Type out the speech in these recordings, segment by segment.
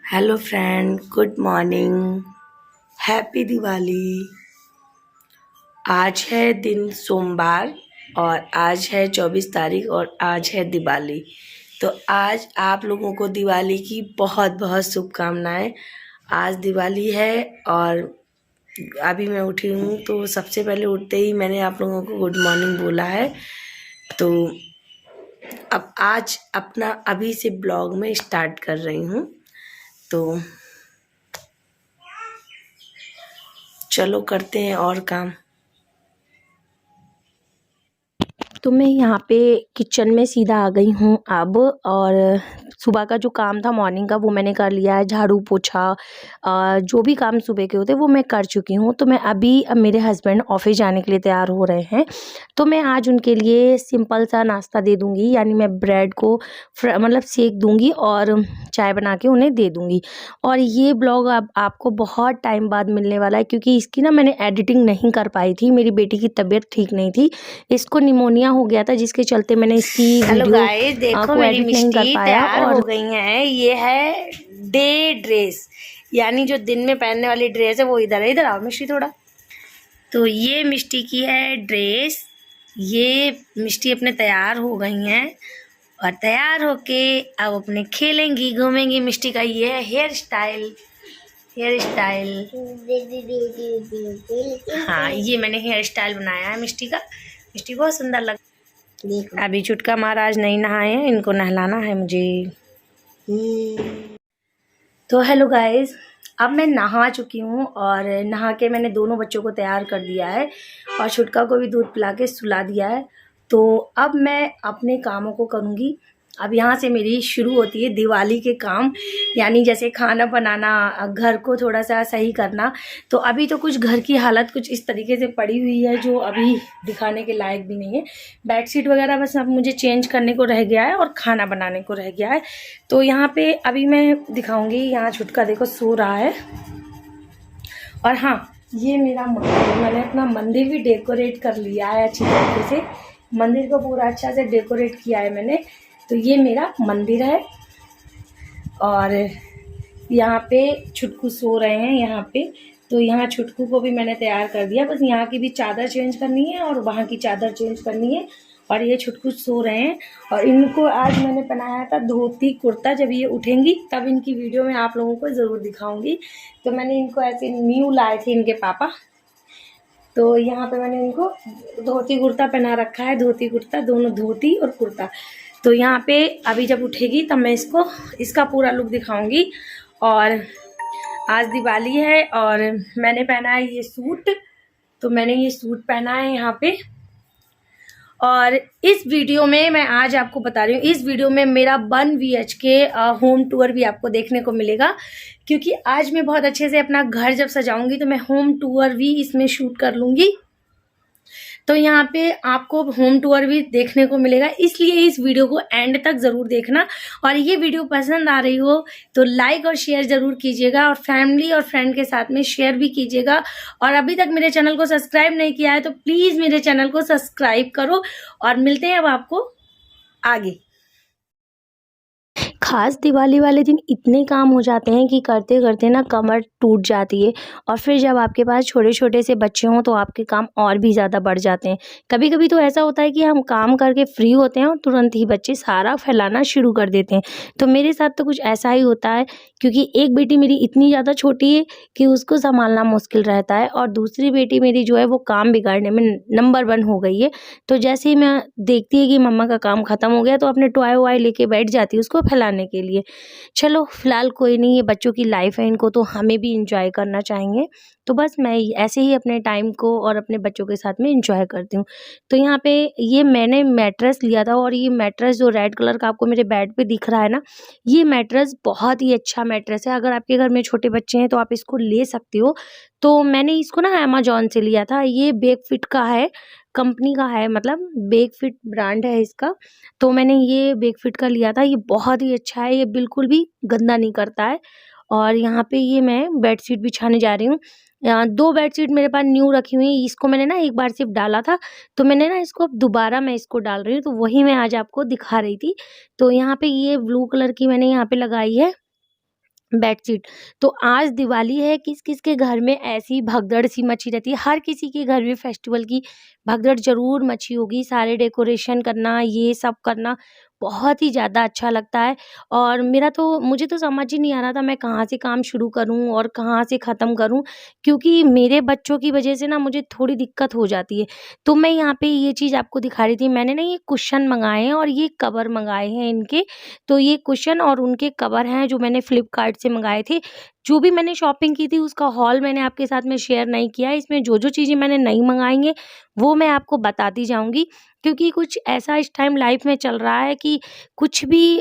Hello friend, good morning. Happy Diwali. आज है दिन सोमवार और आज है 24 तारीख और आज है दिवाली। तो आज आप लोगों को दिवाली की बहुत बहुत शुभकामनाएं। आज दिवाली है और अभी मैं उठी हूँ तो सबसे पहले उठते ही मैंने आप लोगों को गुड मॉर्निंग बोला है। तो अब आज अपना अभी से ब्लॉग में स्टार्ट कर रही हूँ। तो चलो करते हैं और काम। तो मैं यहाँ पे किचन में सीधा आ गई हूँ अब। और सुबह का जो काम था मॉर्निंग का वो मैंने कर लिया है। झाड़ू पोछा जो भी काम सुबह के होते हैं वो मैं कर चुकी हूँ। तो मैं अब मेरे हस्बैंड ऑफिस जाने के लिए तैयार हो रहे हैं। तो मैं आज उनके लिए सिंपल सा नाश्ता दे दूँगी, यानी मैं ब्रेड को मतलब सेक दूँगी और चाय बना के उन्हें दे दूँगी। और ये ब्लॉग अब आपको बहुत टाइम बाद मिलने वाला है, क्योंकि इसकी ना मैंने एडिटिंग नहीं कर पाई थी। मेरी बेटी की तबीयत ठीक नहीं थी, इसको निमोनिया हो गया था, जिसके चलते मैंने इसकी हेलो वीडियो गाइस, देखो को मेरी एडिट नहीं कर मिष्टी पाया। तैयार और हो गई हैं। ये है डे ड्रेस, यानी जो दिन में पहनने वाली ड्रेस है वो इधर है। इधर आओ मिष्टी थोड़ा। तो ये मिष्टी की है ड्रेस। ये मिष्टी अपने तैयार हो गई हैं और तैयार होके अब अपने खेलेंगी घूमेंगी। मिष्टी का ये है हेयर स्टाइल। हेयर स्टाइल, हाँ, ये मैंने हेयर स्टाइल बनाया है मिष्टी का। मिष्टी बहुत सुंदर लग। अभी छुटका महाराज नहीं नहाए हैं, इनको नहलाना है मुझे। तो हेलो गाइस, अब मैं नहा चुकी हूँ और नहा के मैंने दोनों बच्चों को तैयार कर दिया है और छुटका को भी दूध पिला के सुला दिया है। तो अब मैं अपने कामों को करूँगी। अब यहाँ से मेरी शुरू होती है दिवाली के काम, यानी जैसे खाना बनाना, घर को थोड़ा सा सही करना। तो अभी तो कुछ घर की हालत कुछ इस तरीके से पड़ी हुई है जो अभी दिखाने के लायक भी नहीं है। बेडशीट वगैरह बस अब मुझे चेंज करने को रह गया है और खाना बनाने को रह गया है। तो यहाँ पे अभी मैं दिखाऊंगी। यहाँ छुटका देखो सो रहा है। और हाँ, ये मेरा मंदिर, मैंने अपना मंदिर भी डेकोरेट कर लिया है अच्छी तरीके से। मंदिर को पूरा अच्छा से डेकोरेट किया है मैंने। तो ये मेरा मंदिर है और यहाँ पे छुटकू सो रहे हैं यहाँ पे। तो यहाँ छुटकू को भी मैंने तैयार कर दिया, बस यहाँ की भी चादर चेंज करनी है और वहाँ की चादर चेंज करनी है। और ये छुटकू सो रहे हैं और इनको आज मैंने पहनाया था धोती कुर्ता। जब ये उठेंगी तब इनकी वीडियो में आप लोगों को ज़रूर दिखाऊंगी। तो मैंने इनको ऐसे न्यू लाए थे इनके पापा। तो यहाँ पे मैंने इनको धोती कुर्ता पहना रखा है, धोती कुर्ता, दोनों धोती और कुर्ता। तो यहाँ पे अभी जब उठेगी तब मैं इसको इसका पूरा लुक दिखाऊंगी। और आज दिवाली है और मैंने पहना है ये सूट। तो मैंने ये सूट पहना है यहाँ पे। और इस वीडियो में मैं आज आपको बता रही हूँ, इस वीडियो में मेरा 1 BHK होम टूर भी आपको देखने को मिलेगा, क्योंकि आज मैं बहुत अच्छे से अपना घर जब सजाऊंगी तो मैं होम टूर भी इसमें शूट कर लूँगी। तो यहाँ पे आपको होम टूर भी देखने को मिलेगा, इसलिए इस वीडियो को एंड तक ज़रूर देखना। और ये वीडियो पसंद आ रही हो तो लाइक और शेयर ज़रूर कीजिएगा और फैमिली और फ्रेंड के साथ में शेयर भी कीजिएगा। और अभी तक मेरे चैनल को सब्सक्राइब नहीं किया है तो प्लीज़ मेरे चैनल को सब्सक्राइब करो। और मिलते हैं अब आपको आगे। खास दिवाली वाले दिन इतने काम हो जाते हैं कि करते करते ना कमर टूट जाती है। और फिर जब आपके पास छोटे छोटे से बच्चे हों तो आपके काम और भी ज़्यादा बढ़ जाते हैं। कभी कभी तो ऐसा होता है कि हम काम करके फ्री होते हैं और तुरंत ही बच्चे सारा फैलाना शुरू कर देते हैं। तो मेरे साथ तो कुछ ऐसा ही होता है, क्योंकि एक बेटी मेरी इतनी ज़्यादा छोटी है कि उसको संभालना मुश्किल रहता है और दूसरी बेटी मेरी जो है वो काम बिगाड़ने में नंबर 1 हो गई है। तो जैसे ही मैं देखती है कि मम्मा का काम ख़त्म हो गया तो अपने टॉय वॉय लेके बैठ जाती है उसको फैलाने के लिए। चलो फिलहाल कोई नहीं, ये बच्चों की लाइफ है, इनको तो हमें भी इंजॉय करना चाहेंगे। तो बस मैं ऐसे ही अपने टाइम को और अपने बच्चों के साथ में इंजॉय करती हूँ। तो यहाँ पे ये मैंने मैट्रेस लिया था और ये मैट्रेस जो रेड कलर का आपको मेरे बेड पे दिख रहा है ना, ये मैट्रेस बहुत ही अच्छा मैट्रेस है। अगर आपके घर में छोटे बच्चे हैं तो आप इसको ले सकते हो। तो मैंने इसको ना अमेजोन से लिया था। ये बेकफिट का है, कंपनी का है, मतलब बेकफिट ब्रांड है इसका। तो मैंने ये बेकफिट का लिया था। ये बहुत ही अच्छा है, ये बिल्कुल भी गंदा नहीं करता है। और यहाँ पे ये मैं बेडशीट बिछाने जा रही हूँ। 2 बेडशीट मेरे पास न्यू रखी हुई हैं। इसको मैंने ना एक बार सिर्फ डाला था, तो मैंने ना इसको अब दोबारा मैं इसको डाल रही हूँ, तो वही मैं आज आपको दिखा रही थी। तो यहाँ पे ये ब्लू कलर की मैंने यहाँ पे लगाई है बेडशीट। तो आज दिवाली है, किस-किस के घर में ऐसी भगदड़ सी मची रहती है, हर किसी के घर में फेस्टिवल की भगदड़ ज़रूर मची होगी। सारे डेकोरेशन करना, ये सब करना बहुत ही ज़्यादा अच्छा लगता है। और मुझे तो समझ ही नहीं आ रहा था मैं कहाँ से काम शुरू करूँ और कहाँ से ख़त्म करूँ, क्योंकि मेरे बच्चों की वजह से ना मुझे थोड़ी दिक्कत हो जाती है। तो मैं यहाँ पे ये चीज़ आपको दिखा रही थी, मैंने ना ये कुशन मँगाए हैं और ये कवर मँगाए हैं इनके। तो ये कुशन और उनके कवर हैं जो मैंने फ्लिपकार्ट से मँगाए थे। जो भी मैंने शॉपिंग की थी उसका हॉल मैंने आपके साथ में शेयर नहीं किया है। इसमें जो-जो चीज़ें मैंने नई मँगाई हैं वो मैं आपको बताती जाऊँगी, क्योंकि कुछ ऐसा इस टाइम लाइफ़ में चल रहा है कि कुछ भी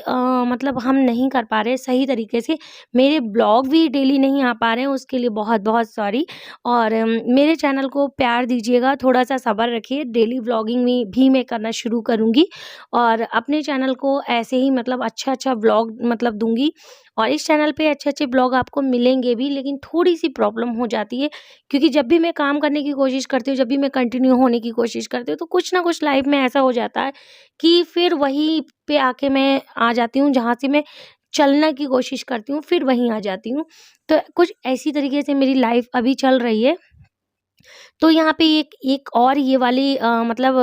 मतलब हम नहीं कर पा रहे सही तरीके से। मेरे ब्लॉग भी डेली नहीं आ पा रहे हैं, उसके लिए बहुत-बहुत सॉरी। और मेरे चैनल को प्यार दीजिएगा, थोड़ा-सा सब्र रखिए। डेली व्लॉगिंग में भी मैं करना शुरू करूँगी और अपने चैनल को ऐसे ही मतलब अच्छा-अच्छा व्लॉग मतलब दूँगी। और इस चैनल पे अच्छे-अच्छे ब्लॉग आपको मिलेंगे भी, लेकिन थोड़ी-सी प्रॉब्लम हो जाती है, क्योंकि जब भी मैं काम करने की कोशिश करती हूँ, जब भी मैं कंटिन्यू होने की कोशिश करती हूँ, तो कुछ ना कुछ लाइफ में ऐसा हो जाता है कि फिर वहीं पे आके मैं आ जाती हूँ, जहाँ से मैं चलने की कोशिश करती हूँ, फिर वहीं आ जाती हूँ। तो कुछ ऐसी तरीके से मेरी लाइफ अभी चल रही है। तो यहाँ पे एक एक और ये वाली मतलब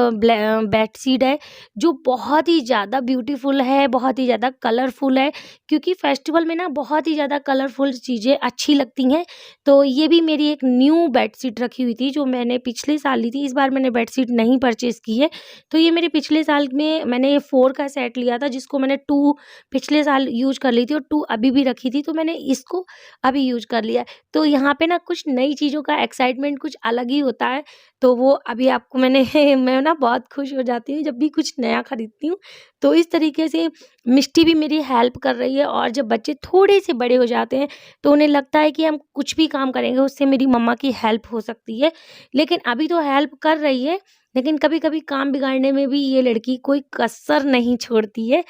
बेडशीट है जो बहुत ही ज़्यादा ब्यूटीफुल है, बहुत ही ज़्यादा कलरफुल है, क्योंकि फेस्टिवल में ना बहुत ही ज़्यादा कलरफुल चीज़ें अच्छी लगती हैं। तो ये भी मेरी एक न्यू बेडशीट रखी हुई थी जो मैंने पिछले साल ली थी, इस बार मैंने बेडशीट नहीं परचेज़ की है। तो ये मेरे पिछले साल में मैंने 4 का सेट लिया था, जिसको मैंने 2 पिछले साल यूज़ कर ली थी और 2 अभी भी रखी थी, तो मैंने इसको अभी यूज़ कर लिया है। तो यहाँ पे ना कुछ नई चीज़ों का एक्साइटमेंट कुछ अलग ही होता है, तो वो अभी आपको मैंने मैं ना बहुत खुश हो जाती हूँ जब भी कुछ नया खरीदती हूँ। तो इस तरीके से मिष्टी भी मेरी हेल्प कर रही है, और जब बच्चे थोड़े से बड़े हो जाते हैं तो उन्हें लगता है कि हम कुछ भी काम करेंगे उससे मेरी मम्मा की हेल्प हो सकती है। लेकिन अभी तो हेल्प कर रही है, लेकिन कभी-कभी काम बिगाड़ने में भी ये लड़की कोई कसर नहीं छोड़ती है।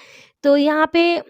तो यहाँ पे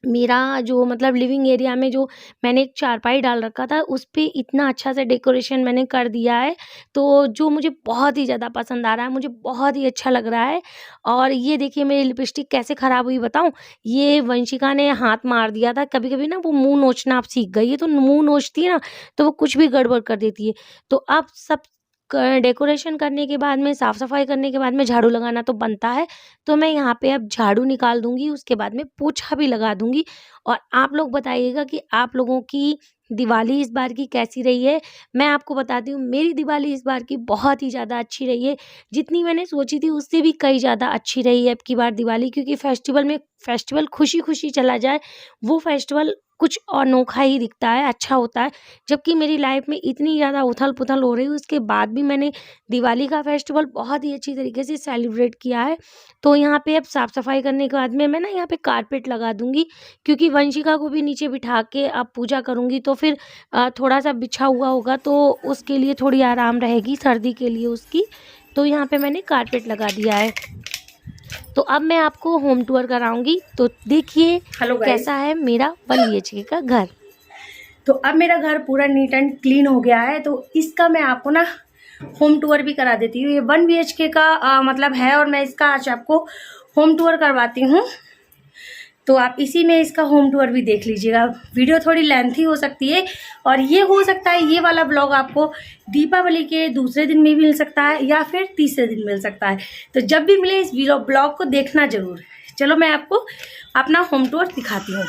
मेरा जो मतलब लिविंग एरिया में जो मैंने एक चारपाई डाल रखा था, उस पे इतना अच्छा से डेकोरेशन मैंने कर दिया है, तो जो मुझे बहुत ही ज़्यादा पसंद आ रहा है, मुझे बहुत ही अच्छा लग रहा है। और ये देखिए मेरी लिपस्टिक कैसे ख़राब हुई बताऊँ? ये वंशिका ने हाथ मार दिया था, कभी-कभी ना वो मुँह नोचना अब सीख गई है, तो मुँह नोचती है ना, तो वो कुछ भी गड़बड़ कर देती है। तो अब सब डेकोरेशन करने के बाद में, साफ सफाई करने के बाद में झाड़ू लगाना तो बनता है, तो मैं यहाँ पे अब झाड़ू निकाल दूंगी, उसके बाद में पोछा भी लगा दूंगी। और आप लोग बताइएगा कि आप लोगों की दिवाली इस बार की कैसी रही है। मैं आपको बताती हूँ, मेरी दिवाली इस बार की बहुत ही ज़्यादा अच्छी रही है। जितनी मैंने सोची थी उससे भी कई ज़्यादा अच्छी रही है अब की बार दिवाली, क्योंकि फेस्टिवल खुशी खुशी चला जाए, वो फेस्टिवल कुछ अनोखा ही दिखता है, अच्छा होता है। जबकि मेरी लाइफ में इतनी ज़्यादा उथल-पुथल हो रही है, उसके बाद भी मैंने दिवाली का फेस्टिवल बहुत ही अच्छी तरीके से सेलिब्रेट किया है। तो यहाँ पे अब साफ-सफाई करने के बाद में मैं ना यहाँ पे कारपेट लगा दूँगी, क्योंकि वंशिका को भी नीचे बिठा के अब पूजा करूँगी, तो फिर थोड़ा-सा बिछा हुआ होगा तो उसके लिए थोड़ी आराम रहेगी, सर्दी के लिए उसकी। तो यहाँ पे मैंने कारपेट लगा दिया है। तो अब मैं आपको होम टूर कराऊँगी, तो देखिए हेलो गाइस। कैसा है मेरा 1 बीएचके का घर। तो अब मेरा घर पूरा नीट एंड क्लीन हो गया है, तो इसका मैं आपको ना होम टूर भी करा देती हूँ। ये 1 BHK का मतलब है, और मैं इसका आज आपको होम टूर करवाती हूँ। तो आप इसी में इसका होम टूर भी देख लीजिएगा। वीडियो थोड़ी लेंथी हो सकती है, और ये हो सकता है ये वाला ब्लॉग आपको दीपावली के दूसरे दिन में मिल सकता है या फिर तीसरे दिन मिल सकता है। तो जब भी मिले इस ब्लॉग को देखना जरूर। चलो मैं आपको अपना होम टूर दिखाती हूँ।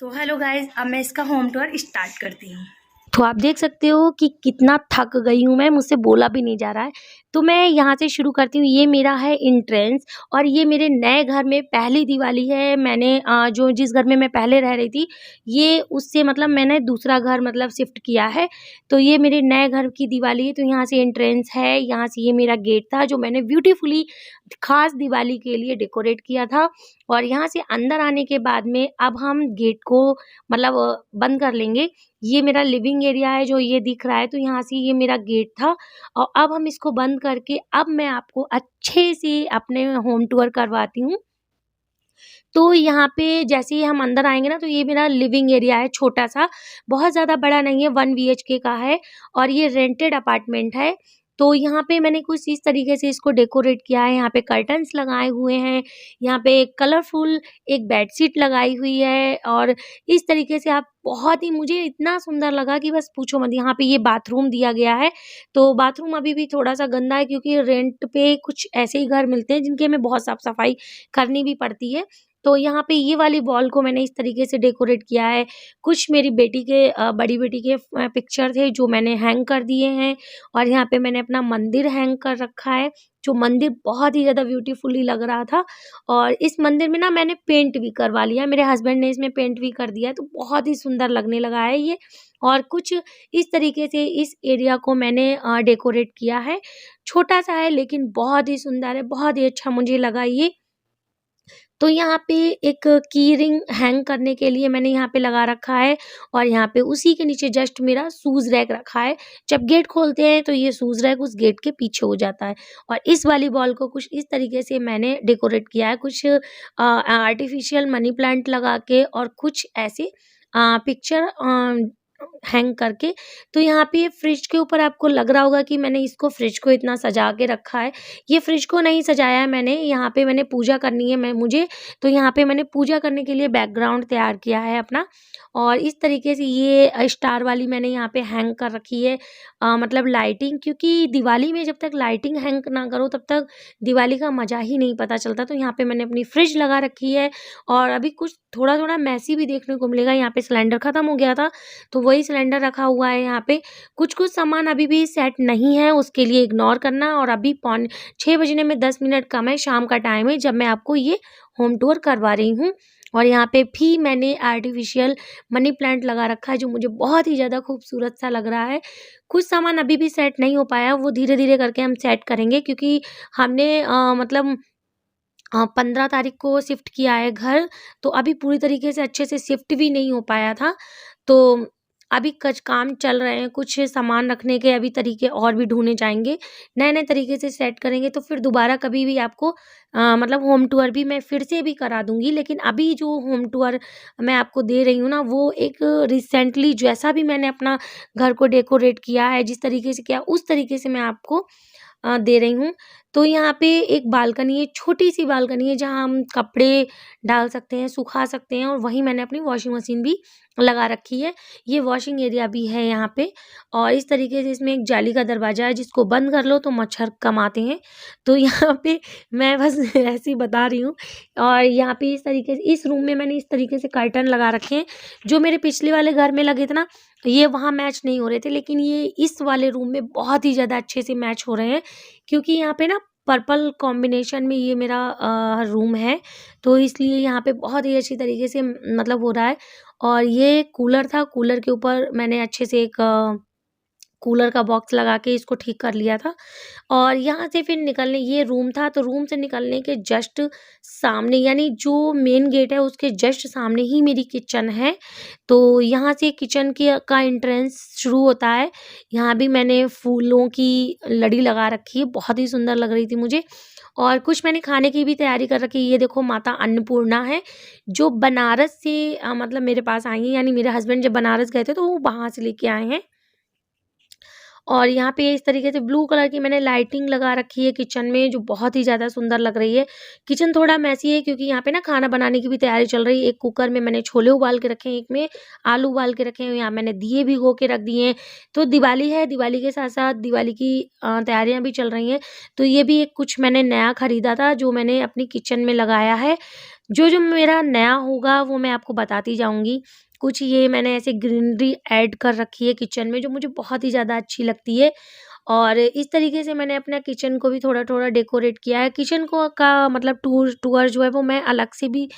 तो हेलो गाइज, अब मैं इसका होम टूर स्टार्ट करती हूँ। तो आप देख सकते हो कि कितना थक गई हूँ मैं, मुझसे बोला भी नहीं जा रहा है। तो मैं यहाँ से शुरू करती हूँ। ये मेरा है एंट्रेंस, और ये मेरे नए घर में पहली दिवाली है। मैंने जो जिस घर में मैं पहले रह रही थी, ये उससे मतलब मैंने दूसरा घर मतलब शिफ्ट किया है। तो ये मेरे नए घर की दिवाली है। तो यहाँ से एंट्रेंस है, यहाँ से ये मेरा गेट था जो मैंने ब्यूटीफुली खास दिवाली के लिए डेकोरेट किया था। और यहाँ से अंदर आने के बाद में अब हम गेट को मतलब बंद कर लेंगे। ये मेरा लिविंग एरिया है जो ये दिख रहा है, तो यहाँ से ये मेरा गेट था, और अब हम इसको बंद करके अब मैं आपको अच्छे से अपने होम टूर करवाती हूँ। तो यहाँ पे जैसे ही हम अंदर आएँगे ना, तो ये मेरा लिविंग एरिया है छोटा-सा, बहुत ज़्यादा बड़ा नहीं है, 1 बीएचके का है, और ये रेंटेड अपार्टमेंट है। तो यहाँ पे मैंने कुछ इस तरीके से इसको डेकोरेट किया है। यहाँ पे कर्टन्स लगाए हुए हैं, यहाँ पे कलरफुल एक बेडशीट लगाई हुई है और इस तरीके से आप बहुत ही मुझे इतना सुंदर लगा कि बस पूछो मत। यहाँ पे ये बाथरूम दिया गया है, तो बाथरूम अभी भी थोड़ा-सा गंदा है क्योंकि रेंट पे कुछ ऐसे ही घर मिलते हैं जिनकी हमें बहुत साफ-सफाई करनी भी पड़ती है। तो यहाँ पे ये वाली वॉल को मैंने इस तरीके से डेकोरेट किया है। कुछ मेरी बेटी के बड़ी बेटी के पिक्चर थे जो मैंने हैंग कर दिए हैं और यहाँ पे मैंने अपना मंदिर हैंग कर रखा है, जो मंदिर बहुत ही ज़्यादा ब्यूटीफुली लग रहा था। और इस मंदिर में ना मैंने पेंट भी करवा लिया, मेरे हस्बैंड ने इसमें पेंट भी कर दिया है, तो बहुत ही सुंदर लगने लगा है ये। और कुछ इस तरीके से इस एरिया को मैंने डेकोरेट किया है। छोटा-सा है लेकिन बहुत ही सुंदर है, बहुत ही अच्छा मुझे लगा ये। तो यहाँ पे एक की रिंग हैंग करने के लिए मैंने यहाँ पे लगा रखा है और यहाँ पे उसी के नीचे जस्ट मेरा शूज़ रैक रखा है। जब गेट खोलते हैं तो ये शूज़ रैक उस गेट के पीछे हो जाता है और इस वाली वॉल को कुछ इस तरीके से मैंने डेकोरेट किया है। कुछ आर्टिफ़िशियल मनी प्लांट लगा के और कुछ ऐसे पिक्चर हैंग करके। तो यहाँ पे फ्रिज के ऊपर आपको लग रहा होगा कि मैंने इसको फ्रिज को इतना सजा के रखा है। ये फ्रिज को नहीं सजाया है मैंने, यहाँ पे मैंने पूजा करनी है मुझे, तो यहाँ पे मैंने पूजा करने के लिए बैकग्राउंड तैयार किया है अपना। और इस तरीके से ये स्टार वाली मैंने यहाँ पे हैंग कर रखी है, मतलब लाइटिंग, क्योंकि दिवाली में जब तक लाइटिंग हैंग ना करो तब तक दिवाली का मज़ा ही नहीं पता चलता। तो यहाँ पे मैंने अपनी फ्रिज लगा रखी है और अभी कुछ थोड़ा-थोड़ा मेसी भी देखने को मिलेगा। यहाँ पे सिलेंडर खत्म हो गया था, तो वही सिलेंडर रखा हुआ है यहाँ पे। कुछ-कुछ सामान अभी भी सेट नहीं है, उसके लिए इग्नोर करना। और अभी पौने 6 बजने में 10 मिनट कम है, शाम का टाइम है जब मैं आपको ये होम टूर करवा रही हूँ। और यहाँ पे भी मैंने आर्टिफ़िशियल मनी प्लांट लगा रखा है जो मुझे बहुत ही ज़्यादा खूबसूरत सा लग रहा है। कुछ सामान अभी भी सेट नहीं हो पाया, वो धीरे-धीरे करके हम सेट करेंगे क्योंकि हमने मतलब 15 तारीख को शिफ्ट किया है घर, तो अभी पूरी तरीके से अच्छे से शिफ्ट भी नहीं हो पाया था। तो अभी कुछ काम चल रहे हैं, कुछ सामान रखने के अभी तरीके और भी ढूँढे जाएँगे। नए-नए तरीके से सेट करेंगे तो फिर दोबारा कभी भी आपको मतलब होम टूर भी मैं फिर से भी करा दूँगी। लेकिन अभी जो होम टूर मैं आपको दे रही हूँ ना, वो एक रिसेंटली जैसा भी मैंने अपना घर को डेकोरेट किया है, जिस तरीके से किया, उस तरीके से मैं आपको दे रही हूँ। तो यहाँ पे एक बालकनी है, छोटी-सी बालकनी है जहाँ हम कपड़े डाल सकते हैं, सुखा सकते हैं और वहीं मैंने अपनी वॉशिंग मशीन भी लगा रखी है। ये वॉशिंग एरिया भी है यहाँ पे और इस तरीके से इसमें एक जाली का दरवाज़ा है जिसको बंद कर लो तो मच्छर कम आते हैं। तो यहाँ पे मैं बस ऐसे ही बता रही हूँ। और यहाँ पे इस तरीके से इस रूम में मैंने इस तरीके से कर्टन लगा रखे हैं, जो मेरे पिछले वाले घर में लगे थे ना, ये वहाँ मैच नहीं हो रहे थे, लेकिन ये इस वाले रूम में बहुत ही ज़्यादा अच्छे से मैच हो रहे हैं क्योंकि यहाँ पे ना पर्पल कॉम्बिनेशन में ये मेरा रूम है, तो इसलिए यहाँ पे बहुत ही अच्छी तरीके से मतलब हो रहा है। और ये कूलर था, कूलर के ऊपर मैंने अच्छे से एक कूलर का बॉक्स लगा के इसको ठीक कर लिया था। और यहाँ से फिर निकलने, ये रूम था, तो रूम से निकलने के जस्ट सामने, यानी जो मेन गेट है उसके जस्ट सामने ही मेरी किचन है। तो यहाँ से किचन के का एंट्रेंस शुरू होता है। यहाँ भी मैंने फूलों की लड़ी लगा रखी है, बहुत ही सुंदर लग रही थी मुझे। और कुछ मैंने खाने की भी तैयारी कर रखी है। ये देखो माता अन्नपूर्णा है, जो बनारस से मतलब मेरे पास आई हैं, यानी मेरे हस्बैंड जब बनारस गए थे तो वो वहाँ से लेके आए हैं। और यहाँ पे इस तरीके से ब्लू कलर की मैंने लाइटिंग लगा रखी है किचन में, जो बहुत ही ज़्यादा सुंदर लग रही है। किचन थोड़ा मेसी है क्योंकि यहाँ पे ना खाना बनाने की भी तैयारी चल रही है। एक कुकर में मैंने छोले उबाल के रखे हैं, एक में आलू उबाल के रखे हैं, यहाँ मैंने दिए भिगो के रख दिए हैं। तो दिवाली है, दिवाली के साथ-साथ दिवाली की तैयारियाँ भी चल रही हैं। तो ये भी एक कुछ मैंने नया खरीदा था जो मैंने अपनी किचन में लगाया है। जो-जो मेरा नया होगा वो मैं आपको बताती जाऊँगी। कुछ ये मैंने ऐसे ग्रीनरी ऐड कर रखी है किचन में जो मुझे बहुत ही ज़्यादा अच्छी लगती है। और इस तरीके से मैंने अपना किचन को भी थोड़ा-थोड़ा डेकोरेट किया है। किचन को का मतलब टूर जो है वो मैं अलग से भी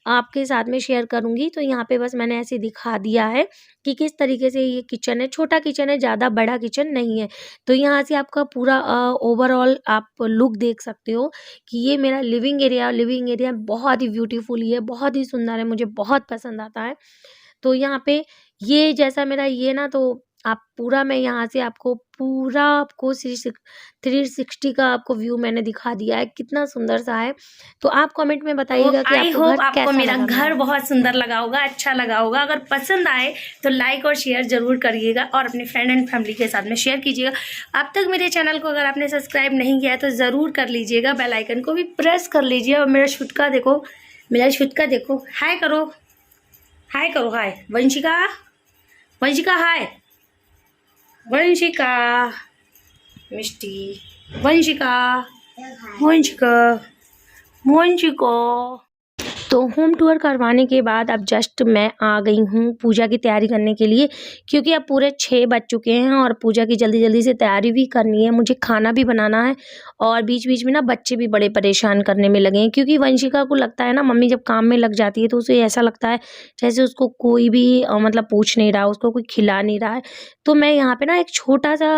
आपके साथ में शेयर करूँगी। तो यहाँ पे बस मैंने ऐसे दिखा दिया है कि किस तरीके से ये किचन है। छोटा किचन है, ज़्यादा बड़ा किचन नहीं है। तो यहाँ से आपका पूरा ओवरऑल आप लुक देख सकते हो कि ये मेरा लिविंग एरिया बहुत ही ब्यूटीफुल है, बहुत ही सुंदर है, मुझे बहुत पसंद आता है। तो यहाँ पे ये जैसा मेरा ये ना, तो आप पूरा मैं यहाँ से आपको पूरा आपको 360 का आपको व्यू मैंने दिखा दिया है, कितना सुंदर सा है। तो आप कमेंट में तो बताइएगा कि आई आपको होप घर आपको कैसा मेरा लगा घर मेरा। बहुत सुंदर लगा होगा, अच्छा लगा होगा। अगर पसंद आए तो लाइक और शेयर जरूर करिएगा और अपने फ्रेंड एंड फैमिली के साथ में शेयर कीजिएगा। अब तक मेरे चैनल को अगर आपने सब्सक्राइब नहीं किया है तो ज़रूर कर लीजिएगा, बेल आइकन को भी प्रेस कर लीजिए। और मेरा छुटका देखो, मेरा छुटका देखो, हाय करो, हाय करो, हाय वंशिका, वंशिका हाय, वंशिका, मिष्टी, वंशिका, वंशिका, वंशिका। तो होम टूर करवाने के बाद अब जस्ट मैं आ गई हूँ पूजा की तैयारी करने के लिए, क्योंकि अब पूरे 6 बज चुके हैं और पूजा की जल्दी जल्दी से तैयारी भी करनी है, मुझे खाना भी बनाना है। और बीच बीच में ना बच्चे भी बड़े परेशान करने में लगे हैं, क्योंकि वंशिका को लगता है ना मम्मी जब काम में लग जाती है तो उसे ऐसा लगता है जैसे उसको कोई भी मतलब पूछ नहीं रहा, उसको कोई खिला नहीं रहा है। तो मैं यहाँ पे ना एक छोटा सा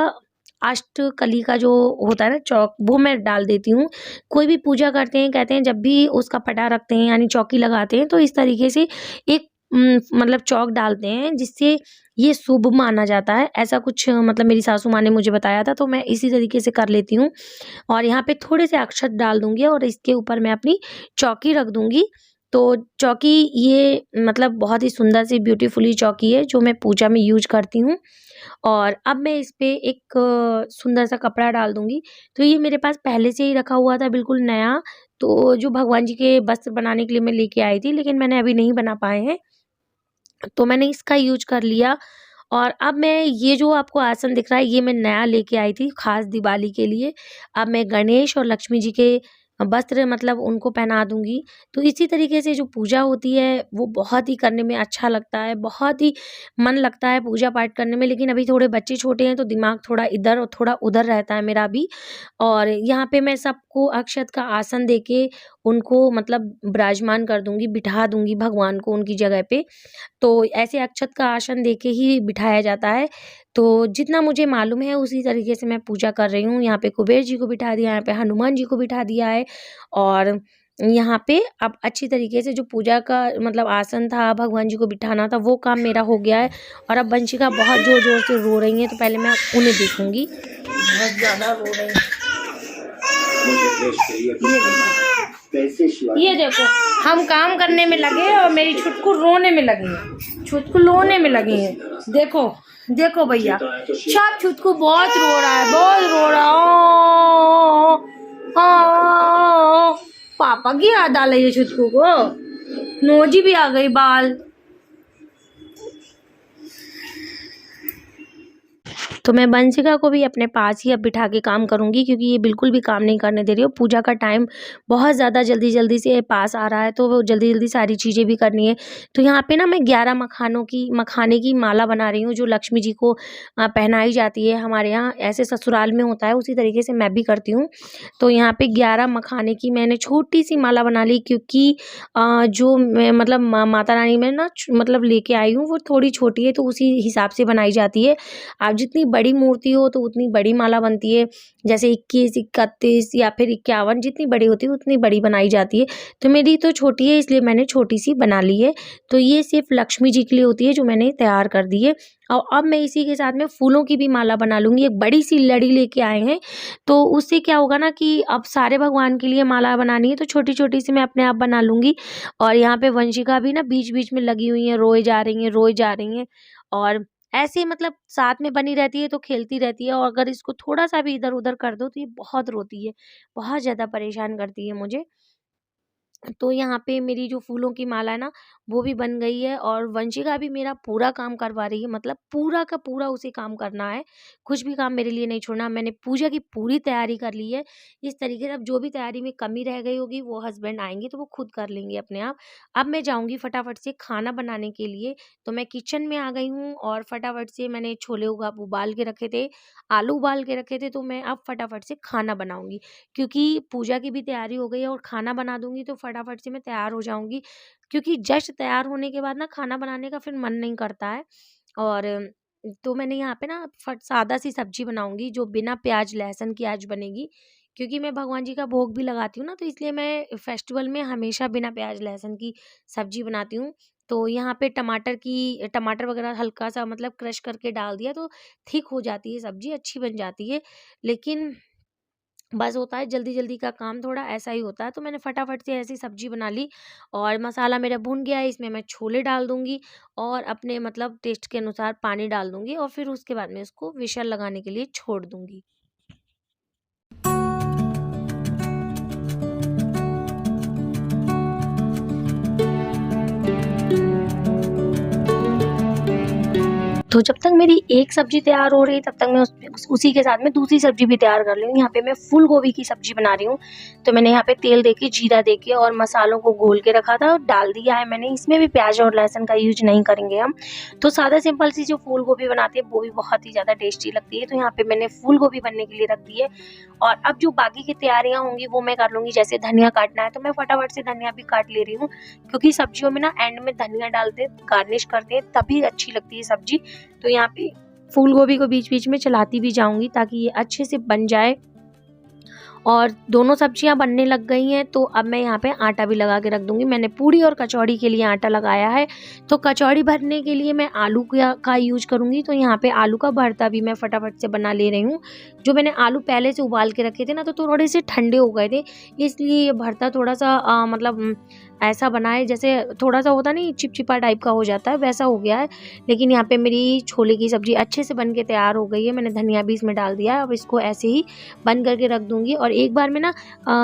अष्टकली का जो होता है ना चौक, वो मैं डाल देती हूँ। कोई भी पूजा करते हैं, कहते हैं जब भी उसका पटा रखते हैं यानी चौकी लगाते हैं तो इस तरीके से एक मतलब चौक डालते हैं, जिससे ये शुभ माना जाता है। ऐसा कुछ मतलब मेरी सासू माँ ने मुझे बताया था, तो मैं इसी तरीके से कर लेती हूँ। और यहाँ पे थोड़े से अक्षत डाल दूंगी और इसके ऊपर मैं अपनी चौकी रख दूंगी। तो चौकी ये मतलब बहुत ही सुंदर सी ब्यूटीफुली चौकी है जो मैं पूजा में यूज करती हूँ। और अब मैं इस पे एक सुंदर सा कपड़ा डाल दूँगी। तो ये मेरे पास पहले से ही रखा हुआ था बिल्कुल नया, तो जो भगवान जी के वस्त्र बनाने के लिए मैं लेके आई थी, लेकिन मैंने अभी नहीं बना पाए हैं। तो मैंने इसका यूज़ कर लिया। और अब मैं ये जो आपको आसन दिख रहा है, ये मैं नया लेके आई थी खास दिवाली के लिए। अब मैं गणेश और लक्ष्मी जी के वस्त्र मतलब उनको पहना दूँगी। तो इसी तरीके से जो पूजा होती है वो बहुत ही करने में अच्छा लगता है, बहुत ही मन लगता है पूजा पाठ करने में। लेकिन अभी थोड़े बच्चे छोटे हैं तो दिमाग थोड़ा इधर और थोड़ा उधर रहता है मेरा भी। और यहाँ पे मैं सबको अक्षत का आसन देके उनको मतलब विराजमान कर दूँगी, बिठा दूँगी भगवान को उनकी जगह पे। तो ऐसे अक्षत का आसन देके ही बिठाया जाता है। तो जितना मुझे मालूम है उसी तरीके से मैं पूजा कर रही हूँ। यहाँ पे कुबेर जी को बिठा दिया, यहाँ पे हनुमान जी को बिठा दिया है। और यहाँ पे अब अच्छी तरीके से जो पूजा का मतलब आसन था, भगवान जी को बिठाना था, वो काम मेरा हो गया है। और अब वंशिका बहुत ज़ोर-ज़ोर से रो रही हैं, तो पहले मैं उन्हें देखूँगी। बहुत ज़्यादा रो रहे हैं। ये देखो, हम काम करने में लगे और मेरी छुटकू रोने में लगी है, छुटकू रोने में लगी है। देखो देखो भैया, सब छुटकू बहुत रो रहा है, बहुत रो रहा है। पापा की याद आ रही है छुटकू को, नोजी भी आ गई बाल। तो मैं वंशिका को भी अपने पास ही अब बिठा के काम करूँगी, क्योंकि ये बिल्कुल भी काम नहीं करने दे रही है। पूजा का टाइम बहुत ज़्यादा जल्दी-जल्दी से पास आ रहा है, तो वो जल्दी-जल्दी सारी चीज़ें भी करनी है। तो यहाँ पे ना मैं 11 मखाने की माला बना रही हूँ, जो लक्ष्मी जी को पहनाई जाती है हमारे यहाँ। ऐसे ससुराल में होता है, उसी तरीके से मैं भी करती हूँ। तो यहाँ पे 11 मखाने की मैंने छोटी-सी माला बना ली, क्योंकि जो मैं मतलब माता रानी में ना मतलब लेके आई हूँ, वो थोड़ी छोटी है, तो उसी हिसाब से बनाई जाती है। आप जितनी बड़ी मूर्ति हो तो उतनी बड़ी माला बनती है, जैसे 21, 31 या फिर 51 जितनी बड़ी होती है उतनी बड़ी बनाई जाती है। तो मेरी तो छोटी है, इसलिए मैंने छोटी सी बना ली है। तो ये सिर्फ लक्ष्मी जी के लिए होती है, जो मैंने तैयार कर दी है। और अब मैं इसी के साथ में फूलों की भी माला बना लूँगी। एक बड़ी सी लड़ी लेके आए हैं, तो उससे क्या होगा ना कि अब सारे भगवान के लिए माला बनानी है, तो छोटी-छोटी सी मैं अपने आप बना लूँगी। और यहाँ पे वंशिका भी ना बीच-बीच में लगी हुई है, रोए जा रही हैं, रोए जा रही हैं। और ऐसे मतलब साथ में बनी रहती है तो खेलती रहती है, और अगर इसको थोड़ा-सा भी इधर-उधर कर दो तो ये बहुत रोती है, बहुत ज़्यादा परेशान करती है मुझे। तो यहाँ पे मेरी जो फूलों की माला है ना, वो भी बन गई है। और वंशिका भी मेरा पूरा काम करवा रही है, मतलब पूरा का पूरा उसे काम करना है, कुछ भी काम मेरे लिए नहीं छोड़ना। मैंने पूजा की पूरी तैयारी कर ली है। इस तरीके से अब जो भी तैयारी में कमी रह गई होगी, वो हस्बैंड आएँगे तो वो खुद कर लेंगे अपने आप। अब मैं जाऊँगी फटाफट से खाना बनाने के लिए, तो मैं किचन में आ गई हूँ और फटाफट से मैंने छोले उबाल के रखे थे, आलू उबाल के रखे थे, तो मैं अब फटाफट से खाना बनाऊँगी। क्योंकि पूजा की भी तैयारी हो गई है और खाना बना दूँगी तो फटाफट से मैं तैयार हो जाऊँगी। क्योंकि जस्ट तैयार होने के बाद ना खाना बनाने का फिर मन नहीं करता है। और तो मैंने यहाँ पे ना फट सादा सी सब्ज़ी बनाऊँगी, जो बिना प्याज़ लहसुन की आज बनेगी। क्योंकि मैं भगवान जी का भोग भी लगाती हूँ ना, तो इसलिए मैं फेस्टिवल में हमेशा बिना प्याज़ लहसुन की सब्ज़ी बनाती हूँ। तो यहाँ पे टमाटर वगैरह हल्का सा मतलब क्रश करके डाल दिया तो थिक हो जाती है सब्जी, अच्छी बन जाती है। लेकिन बस होता है जल्दी जल्दी का काम, थोड़ा ऐसा ही होता है। तो मैंने फटाफट से ऐसी सब्जी बना ली और मसाला मेरा भुन गया है। इसमें मैं छोले डाल दूंगी और अपने मतलब टेस्ट के अनुसार पानी डाल दूंगी और फिर उसके बाद में इसको विशल लगाने के लिए छोड़ दूंगी। तो जब तक मेरी एक सब्जी तैयार हो रही तब तक मैं उसी के साथ में दूसरी सब्जी भी तैयार कर लूँ। यहाँ पे मैं फूल गोभी की सब्जी बना रही हूँ। तो मैंने यहाँ पे तेल देके, जीरा देके और मसालों को घोल के रखा था और डाल दिया है मैंने। इसमें भी प्याज और लहसुन का यूज नहीं करेंगे हम। तो सादा सिंपल सी जो फूल गोभी बनाते हैं वो भी बहुत ही ज़्यादा टेस्टी लगती है। तो यहाँ पे मैंने फूल गोभी बनने के लिए रख दी है। और अब जो बाकी की तैयारियाँ होंगी वो मैं कर लूँगी। जैसे धनिया काटना है तो मैं फटाफट से धनिया भी काट ले रही हूँ, क्योंकि सब्जियों में ना एंड में धनिया डालते, गार्निश करते हैं, तभी अच्छी लगती है सब्जी। तो यहाँ पे फूल गोभी को बीच बीच में चलाती भी जाऊंगी ताकि ये अच्छे से बन जाए। और दोनों सब्जियां बनने लग गई हैं। तो अब मैं यहाँ पे आटा भी लगा के रख दूंगी। मैंने पूड़ी और कचौड़ी के लिए आटा लगाया है। तो कचौड़ी भरने के लिए मैं आलू का यूज करूंगी। तो यहाँ पे आलू का भरता भी मैं फटाफट से बना ले रही हूँ। जो मैंने आलू पहले से उबाल के रखे थे ना, तो थोड़े से ठंडे हो गए थे, इसलिए ये भरता थोड़ा सा मतलब ऐसा बना है जैसे थोड़ा सा होता नहीं, चिपचिपा टाइप का हो जाता है, वैसा हो गया है। लेकिन यहाँ पे मेरी छोले की सब्जी अच्छे से बन के तैयार हो गई है। मैंने धनिया भी इसमें डाल दिया है। अब इसको ऐसे ही बंद करके रख दूंगी। और एक बार मैं ना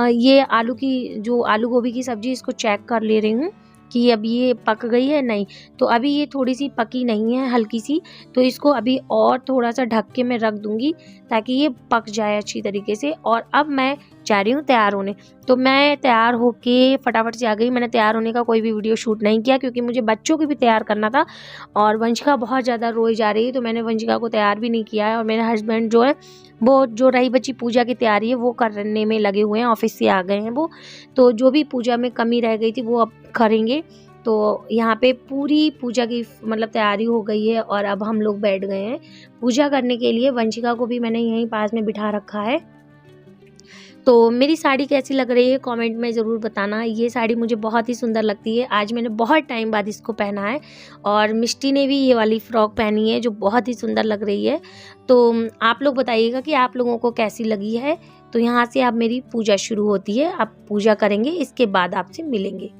ये आलू गोभी की सब्जी इसको चेक कर ले रही हूँ कि अब ये पक गई है नहीं। तो अभी ये थोड़ी सी पकी नहीं है, हल्की सी। तो इसको अभी और थोड़ा सा ढक के मैं रख दूंगी ताकि ये पक जाए अच्छी तरीके से। और अब मैं जा रही हूँ तैयार होने। तो मैं तैयार होके फटाफट से आ गई। मैंने तैयार होने का कोई भी वीडियो शूट नहीं किया, क्योंकि मुझे बच्चों की भी तैयार करना था और वंशिका बहुत ज़्यादा रोई जा रही है। तो मैंने वंशिका को तैयार भी नहीं किया है। और मेरे हस्बैंड जो है वो जो रही बची पूजा की तैयारी है वो करने में लगे हुए हैं, ऑफिस से आ गए हैं वो। तो जो भी पूजा में कमी रह गई थी वो अब करेंगे। तो यहाँ पे पूरी पूजा की मतलब तैयारी हो गई है और अब हम लोग बैठ गए हैं पूजा करने के लिए। वंशिका को भी मैंने यहीं पास में बिठा रखा है। तो मेरी साड़ी कैसी लग रही है कमेंट में ज़रूर बताना। ये साड़ी मुझे बहुत ही सुंदर लगती है। आज मैंने बहुत टाइम बाद इसको पहना है। और मिष्टी ने भी ये वाली फ्रॉक पहनी है जो बहुत ही सुंदर लग रही है। तो आप लोग बताइएगा कि आप लोगों को कैसी लगी है। तो यहाँ से अब मेरी पूजा शुरू होती है। अब पूजा करेंगे, इसके बाद आपसे मिलेंगे।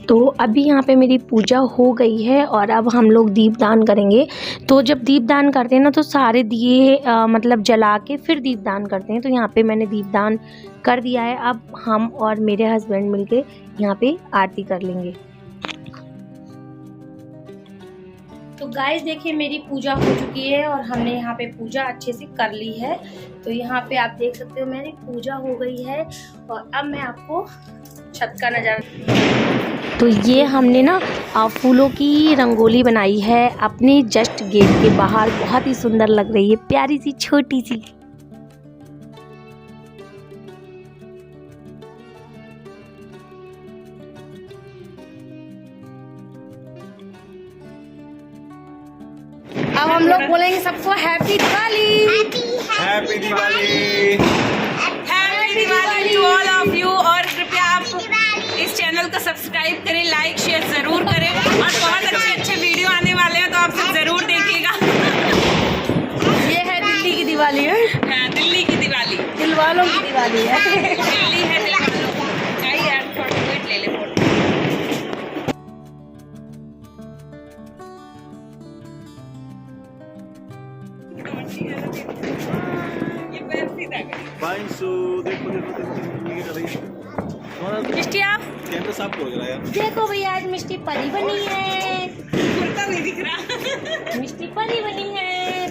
तो अभी यहाँ पे मेरी पूजा हो गई है और अब हम लोग दीपदान करेंगे। तो जब दीपदान करते हैं ना तो सारे दिए मतलब जला के फिर दीपदान करते हैं। तो यहाँ पे मैंने दीपदान कर दिया है। अब हम और मेरे हस्बैंड मिलके यहाँ पे आरती कर लेंगे। तो गाइस देखिए मेरी पूजा हो चुकी है और हमने यहाँ पे पूजा अच्छे से कर ली है। तो यहाँ पे आप देख सकते हो मेरी पूजा हो गई है। और अब मैं आपको छत का नज़ारा। तो ये हमने ना फूलों की रंगोली बनाई है अपने जस्ट गेट के बाहर। बहुत ही सुंदर लग रही है, प्यारी सी छोटी सी। अब हम लोग बोलेंगे सबको happy Diwali. Happy Diwali. Happy Diwali to all of you. और कृपया आप इस चैनल को सब्सक्राइब करें, लाइक शेयर जरूर करें। और बहुत अच्छे वीडियो आने वाले हैं तो आप सब जरूर देखिएगा। ये है दिल्ली की दिवाली है। हाँ, दिल्ली की दिवाली, दिल वालों की दिवाली है। दिल्ली है दिल वालों की। चाहिए यार फोटो, वेट ले ले फोटो। ये पैर सीधा कर। बाइंसु देखो देखो देखो ये कर रही है। मिष्टी आप कैमरा साफ कर रहा है यार। देखो भैया आज मिष्टी परी बनी है, कुर्ता नहीं दिख रहा। मिष्टी परी बनी है।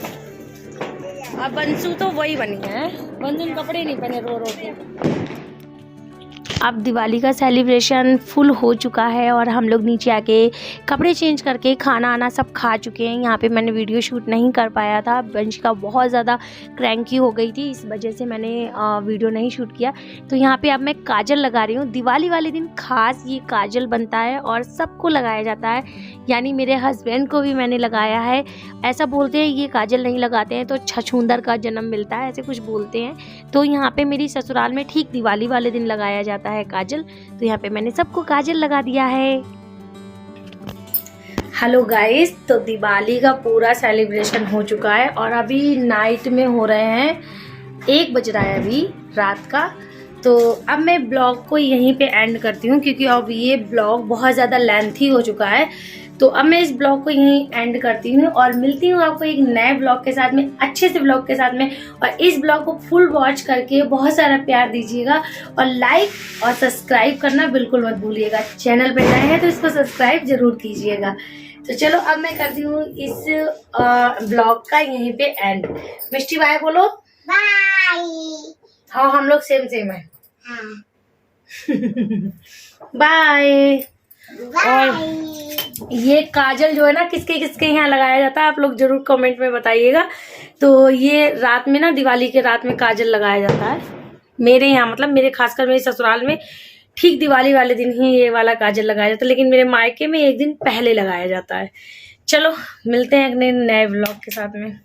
अब बंसू तो वही बनी है, बंसू ने कपड़े नहीं पहने रो रो के। अब दिवाली का सेलिब्रेशन फुल हो चुका है और हम लोग नीचे आके कपड़े चेंज करके खाना आना सब खा चुके हैं। यहाँ पे मैंने वीडियो शूट नहीं कर पाया था, वंशिका बहुत ज़्यादा क्रैंकी हो गई थी, इस वजह से मैंने वीडियो नहीं शूट किया। तो यहाँ पे अब मैं काजल लगा रही हूँ। दिवाली वाले दिन खास ये काजल बनता है और सबको लगाया जाता है, यानी मेरे हस्बैंड को भी मैंने लगाया है। ऐसा बोलते हैं ये काजल नहीं लगाते हैं तो छछूंदर का जन्म मिलता है, ऐसे कुछ बोलते हैं। तो यहाँ पे मेरी ससुराल में ठीक दिवाली वाले दिन लगाया जाता है काजल, तो यहाँ पे मैंने सबको काजल लगा दिया है। हेलो गाइस, तो दिवाली का पूरा सेलिब्रेशन हो चुका है और अभी नाइट में हो रहे हैं 1 बज रहा है अभी रात का। तो अब मैं ब्लॉग को यहीं पे एंड करती हूँ क्योंकि अब ये ब्लॉग बहुत ज़्यादा लेंथी हो चुका है। तो अब मैं इस ब्लॉग को यहीं एंड करती हूँ और मिलती हूँ आपको एक नए ब्लॉग के साथ में, अच्छे से ब्लॉग के साथ में। और इस ब्लॉग को फुल वॉच करके बहुत सारा प्यार दीजिएगा और लाइक और सब्सक्राइब करना बिल्कुल मत भूलिएगा। चैनल पे नए हैं तो इसको सब्सक्राइब जरूर कीजिएगा। तो चलो अब मैं करती हूँ इस ब्लॉग का यहीं पे एंड। मिष्टी बाय बोलो। बाय। हाँ हम लोग सेम है। बाय। और ये काजल जो है ना किसके किसके यहाँ लगाया जाता है आप लोग जरूर कमेंट में बताइएगा। तो ये रात में ना, दिवाली के रात में काजल लगाया जाता है मेरे यहाँ, मतलब मेरे खासकर मेरे ससुराल में ठीक दिवाली वाले दिन ही ये वाला काजल लगाया जाता है, लेकिन मेरे मायके में 1 दिन पहले लगाया जाता है। चलो मिलते हैं अगले नए व्लॉग के साथ में।